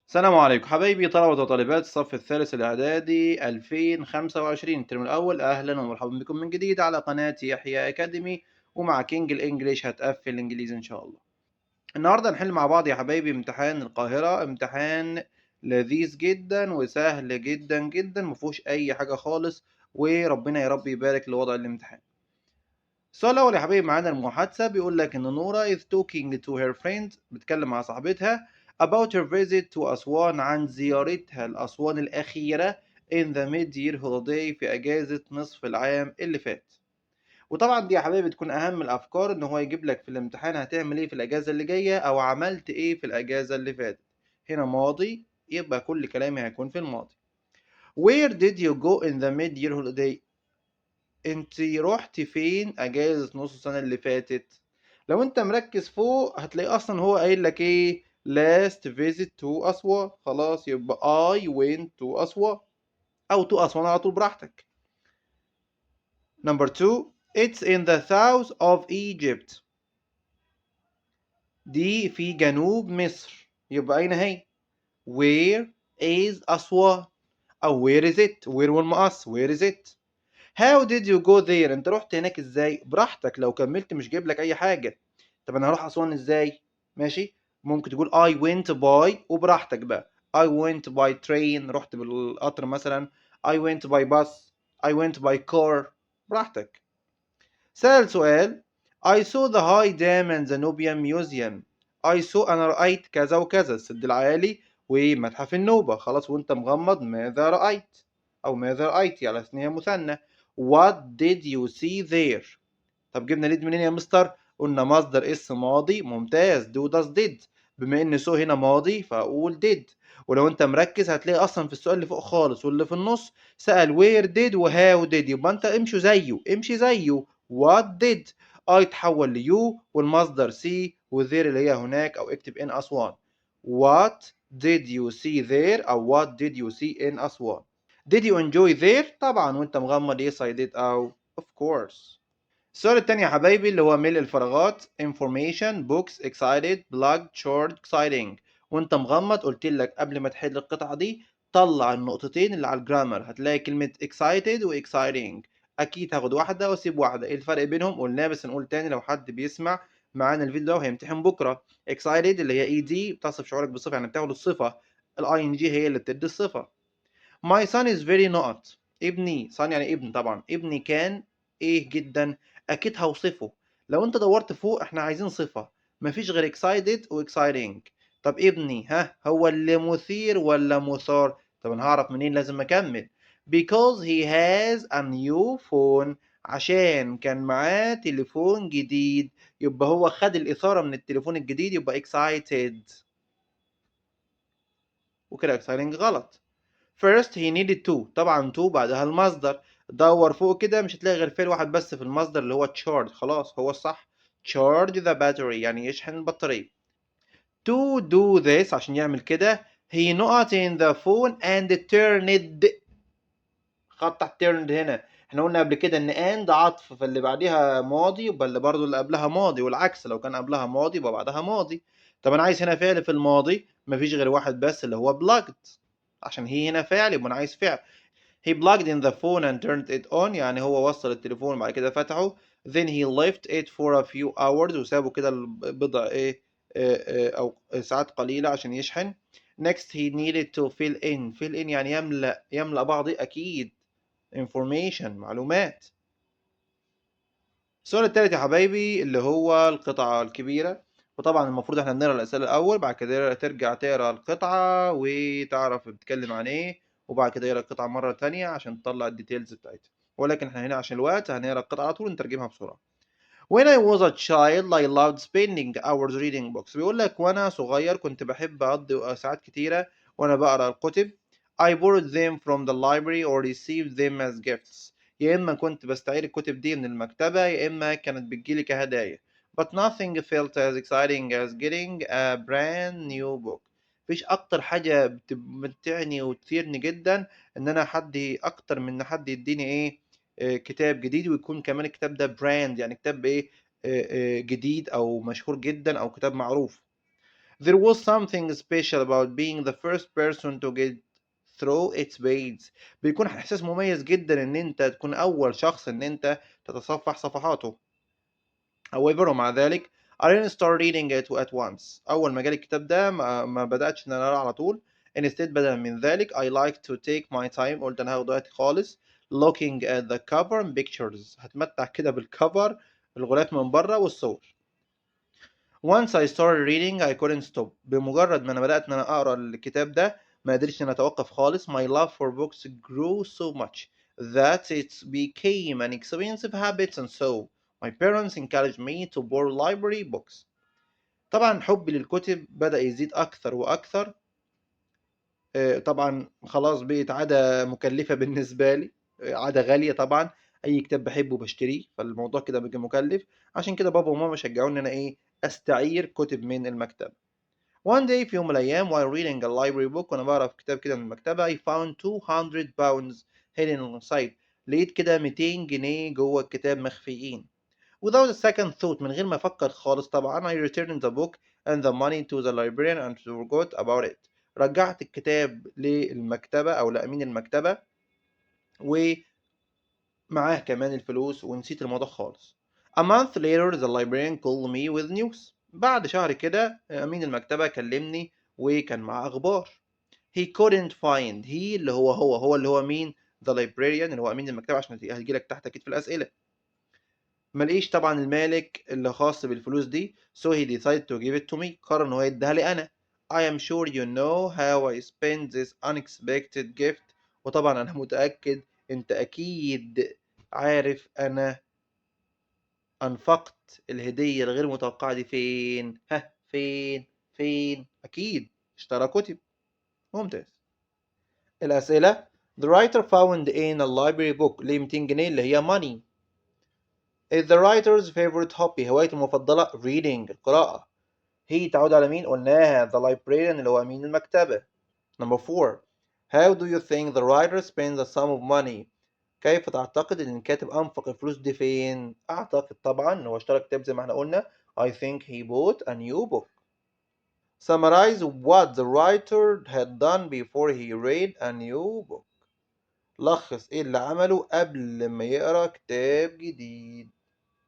السلام عليكم حبايبي طلبة وطالبات الصف الثالث الإعدادي 2025 الترم الأول. أهلا ومرحبا بكم من جديد على قناة يحيى أكاديمي، ومع كينج الإنجليش هتقفل الإنجليزي إن شاء الله. النهاردة هنحل مع بعض يا حبايبي امتحان القاهرة، امتحان لذيذ جدا وسهل جدا جدا، مفهوش أي حاجة خالص، وربنا يا رب يبارك لوضع الامتحان. السؤال الأول يا حبيبي معانا المحادثة، بيقول لك إن نورا is talking to her friend، بتتكلم مع صاحبتها about her visit to أسوان، عن زيارتها لأسوان الأخيرة in the mid-year holiday، في أجازة نصف العام اللي فات. وطبعا دي يا حبيبي تكون أهم الأفكار، إن هو يجيب لك في الامتحان هتعمل إيه في الأجازة اللي جاية أو عملت إيه في الأجازة اللي فاتت. هنا ماضي، يبقى كل كلامي هيكون في الماضي. Where did you go in the mid-year holiday؟ انت رحت فين اجازة نص السنة اللي فاتت؟ لو انت مركز فوق هتلاقي اصلا هو قايل لك ايه last visit to أسوان، خلاص يبقى I went to أسوان، او to أسوان على طول براحتك. Number 2 it's in the south of Egypt، دي في جنوب مصر، يبقى اين هي؟ where is أسوان، او where is it، where والمقص where is it. How did you go there؟ انت رحت هناك ازاي؟ براحتك، لو كملت مش جايب لك اي حاجة. طب انا هروح اسوان ازاي؟ ماشي، ممكن تقول I went by وبراحتك بقى. I went by train، رحت بالقطر مثلا. I went by bus، I went by car، براحتك. سأل سؤال I saw the high dam and the Nubian museum. I saw أنا رأيت كذا وكذا، السد العالي ومتحف النوبة. خلاص وانت مغمض ماذا رأيت؟ أو ماذا رأيت على أساس مثنى. What did you see there؟ طب جبنا ليد منين يا مستر؟ قلنا مصدر اسم ماضي ممتاز، do does did. بما ان سو هنا ماضي فاقول did. ولو انت مركز هتلاقي اصلا في السؤال اللي فوق خالص واللي في النص سأل where did و how did، يبقى انت امشي زيه امشي زيه. what did I تحول ليو والمصدر see وذير اللي هي هناك، او اكتب in أسوان. what did you see there، او what did you see in أسوان. did you enjoy there؟ طبعا وانت مغمض yes I did او of course. السؤال التاني يا حبايبي اللي هو ملء الفراغات information books excited plug short exciting. وانت مغمض قلت لك قبل ما تحل القطعة دي طلع النقطتين اللي على الجرامر، هتلاقي كلمة excited و exciting. أكيد هاخد واحدة وأسيب واحدة. إيه الفرق بينهم؟ قلناه بس نقول تاني لو حد بيسمع معانا الفيديو ده وهيمتحن بكرة. excited اللي هي ed بتصف شعورك بالصفة، يعني بتاخد الصفة. ing هي اللي بتدي الصفة. My son is very not، ابني son يعني ابن، طبعا ابني كان ايه جدا، اكيد هوصفه. لو انت دورت فوق احنا عايزين صفة، مفيش غير excited و exciting. طب ابني ها هو اللي مثير ولا مثار؟ طب انا هعرف منين؟ لازم اكمل. because he has a new phone، عشان كان معاه تليفون جديد، يبقى هو خد الإثارة من التليفون الجديد، يبقى excited. وكده exciting غلط. First he needed to، طبعا to بعدها المصدر. دور فوق كده مش هتلاقي غير فعل واحد بس في المصدر اللي هو charge، خلاص هو الصح. charge the battery يعني يشحن البطارية. to do this عشان يعمل كده he not in the phone and turned، خط تحت turned هنا. احنا قلنا قبل كده ان and عطف، فاللي بعديها ماضي يبقى اللي برضه اللي قبلها ماضي، والعكس لو كان قبلها ماضي يبقى بعدها ماضي. طب انا عايز هنا فعل في الماضي، مفيش غير واحد بس اللي هو plugged، عشان هي هنا فعل يبقى انا عايز فعل. He plugged in the phone and turned it on، يعني هو وصل التليفون وبعد كده فتحه. Then he left it for a few hours، وسابه كده بضع ايه او ساعات قليلة عشان يشحن. Next he needed to fill in يعني يملأ بعض اكيد information معلومات. السؤال التالت يا حبايبي اللي هو القطعة الكبيرة، وطبعا المفروض احنا بنقرا الأسئلة الأول، بعد كده ترجع تقرا القطعة وتعرف بتتكلم عن ايه، وبعد كده اقرا القطعة مرة تانية عشان تطلع الديتيلز بتاعتها. ولكن احنا هنا عشان الوقت هنقرا القطعة على طول ونترجمها بسرعة. When I was a child I loved spending hours reading books، بيقول لك وانا صغير كنت بحب اقضي ساعات كتيرة وانا بقرا الكتب. I borrowed them from the library or received them as gifts، يا اما كنت بستعير الكتب دي من المكتبة يا اما كانت بتجيلي كهدايا. But nothing felt as exciting as getting a brand new book، مفيش اكتر حاجة بتمتعني وتثيرني جدا ان انا اكتر من ان حد يديني ايه كتاب جديد، ويكون كمان الكتاب ده براند، يعني كتاب ايه جديد او مشهور جدا او كتاب معروف. There was something special about being the first person to get through its pages. بيكون إحساس مميز جدا إن أنت تكون أول شخص إن أنت تتصفح صفحاته. However ومع ذلك I didn't start reading it at once. أول ما جالي الكتاب ده ما بدأتش إن أنا أقرأ على طول. Instead بدلا من ذلك I like to take my time. قلت أنا هاخد وقتي خالص looking at the cover and pictures. هتمتع كده بالكفر الغلاف من بره والصور. Once I started reading I couldn't stop. بمجرد ما أنا بدأت إن أنا أقرأ الكتاب ده ما قدرتش إن أنا أتوقف خالص. My love for books grew so much that it became an expensive habit, and so my parents encouraged me to borrow library books. طبعا حبي للكتب بدأ يزيد أكثر وأكثر. طبعا خلاص بقت عادة مكلفة بالنسبة لي. عادة غالية طبعا. أي كتاب بحبه بشتريه فالموضوع كده بقى مكلف. عشان كده بابا وماما شجعوني إن أنا أستعير كتب من المكتبة. One day في يوم من الأيام while reading a library book وأنا بقرا في كتاب كده من المكتبة I found 200 pounds hidden inside. لقيت كده 200 جنيه جوه الكتاب مخفيين. Without a second thought من غير ما أفكر خالص طبعا I returned the book and the money to the librarian and forgot about it. رجعت الكتاب للمكتبة أو لأمين المكتبة ومعاه كمان الفلوس ونسيت الموضوع خالص. A month later the librarian called me with news. بعد شهر كده أمين المكتبة كلمني وكان معاه أخبار. He couldn't find. he اللي هو اللي هو مين؟ the librarian اللي هو أمين المكتبة عشان هتجيلك تحت أكيد في الأسئلة. ملقيش طبعا المالك اللي خاص بالفلوس دي so he decided to give it to me. قرر إن هو يديها لي أنا. I am sure you know how I spent this unexpected gift. وطبعا أنا متأكد أنت أكيد عارف أنا أنفقت الهدية الغير متوقعة دي فين؟ ها فين؟ أكيد اشترى كتب. ممتاز. الأسئلة. The writer found in a library book ليه 200 جنيه اللي هي money. Is the writer's favorite hobby هوايته المفضلة reading القراءة. هي تعود على مين؟ قلناها the librarian اللي هو أمين المكتبة. Number 4. How do you think the writer spends a sum of money؟ كيف تعتقد إن الكاتب أنفق الفلوس دي فين؟ أعتقد طبعا إن هو اشترى كتاب زي ما احنا قلنا. I think he bought a new book. Summarize what the writer had done before he read a new book. لخص ايه اللي عمله قبل ما يقرا كتاب جديد.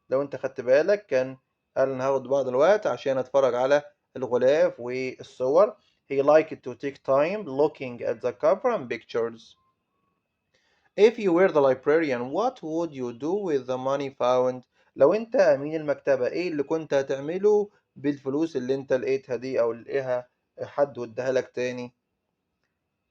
لو انت خدت بالك كان قال انا هاخد بعض الوقت عشان اتفرج على الغلاف والصور. He liked to take time looking at the cover and pictures. If you were the librarian, what would you do with the money found؟ لو انت امين المكتبة ايه اللي كنت هتعمله بالفلوس اللي انت لقيتها دي او لقيها حد وداها لك تاني؟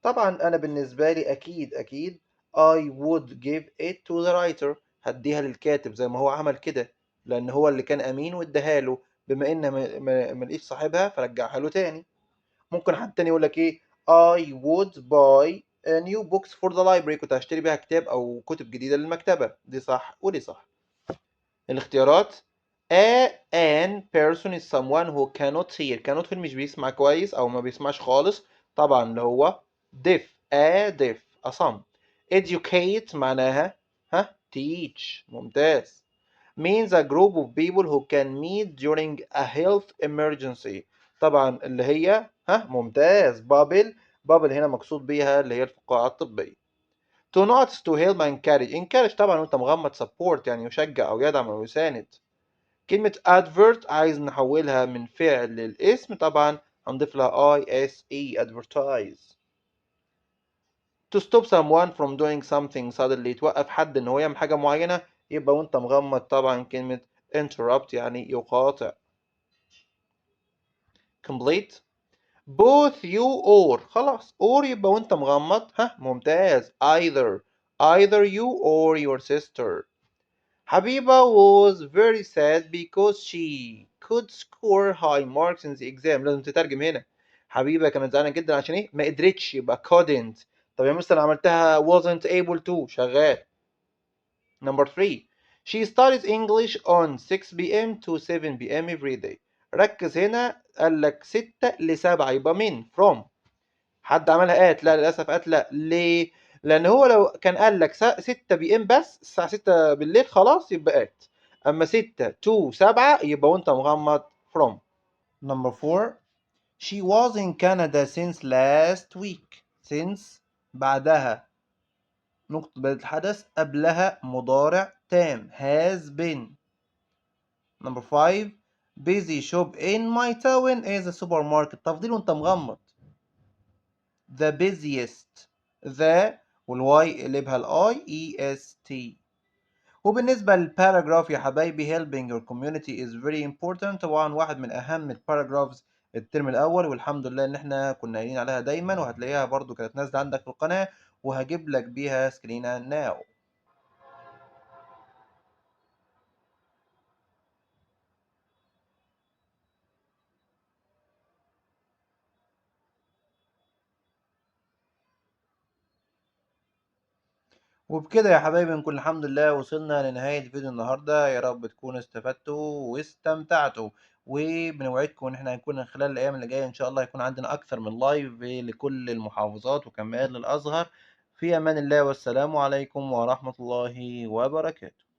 طبعا انا بالنسبة لي اكيد I would give it to the writer. هديها للكاتب زي ما هو عمل كده لان هو اللي كان امين واداها له. بما ان ما لقيش صاحبها فرجعها له تاني. ممكن حد تاني يقول لك ايه I would buy new books for the library. كنت هشتري بيها كتاب او كتب جديدة للمكتبة. دي صح ودي صح. الاختيارات. an person is someone who cannot hear. cannot hear مش بيسمع كويس او ما بيسمعش خالص. طبعا اللي هو deaf. deaf أصم. educate معناها teach. ممتاز. means a group of people who can meet during a health emergency. طبعا اللي هي ممتاز بابل هنا مقصود بيها اللي هي الفقاعة الطبية. to not to help encourage طبعا وانت مغمض support يعني يشجع او يدعم او يساند. كلمة advert عايز نحولها من فعل للاسم طبعا هنضيف لها ise advertise. to stop someone from doing something suddenly توقف حد ان هو يعمل حاجة معينة يبقى وانت مغمض طبعا كلمة interrupt يعني يقاطع. complete. both you or خلاص or يبقى وانت مغمض ممتاز either you or your sister. Habiba was very sad because she could score high marks in the exam. لازم تترجم هنا. حبيبة كانت زعلانة جدا عشان ايه؟ ما قدرتش يبقى couldn't. طب يا مستر عملتها wasn't able to. شغال. Number 3. She studies English on 6 p.m. to 7 p.m. every day. ركز هنا قال لك 6 ل 7 يبقى من from. حد عملها لا للأسف لا. ليه؟ لأن هو لو كان قال لك 6 بي ام بس الساعة 6 بالليل خلاص يبقى أما 6 to 7 يبقى وأنت مغمض from. Number 4. She was in Canada since last week. Since بعدها نقطة بدء الحدث، قبلها مضارع تام has been. Number 5. Busy shop in my town is a supermarket. تفضيل وانت مغمض. The busiest. The والواي قلبها الاي اي اس تي. وبالنسبة للباراجراف يا حبايبي helping your community is very important. طبعا واحد من أهم الباراجرافز الترم الأول، والحمد لله إن إحنا كنا قايلين عليها دايما، وهتلاقيها برضو كانت نازلة عندك في القناة، وهجيب لك بيها سكرينة ناو. وبكده يا حبايبي نكون الحمد لله وصلنا لنهاية فيديو النهاردة. يا رب تكونوا استفدتوا واستمتعتوا، وبنوعدكم ان احنا هنكون خلال الايام اللي جاية ان شاء الله هيكون عندنا اكثر من لايف لكل المحافظات وكمان للازهر. في امان الله والسلام عليكم ورحمة الله وبركاته.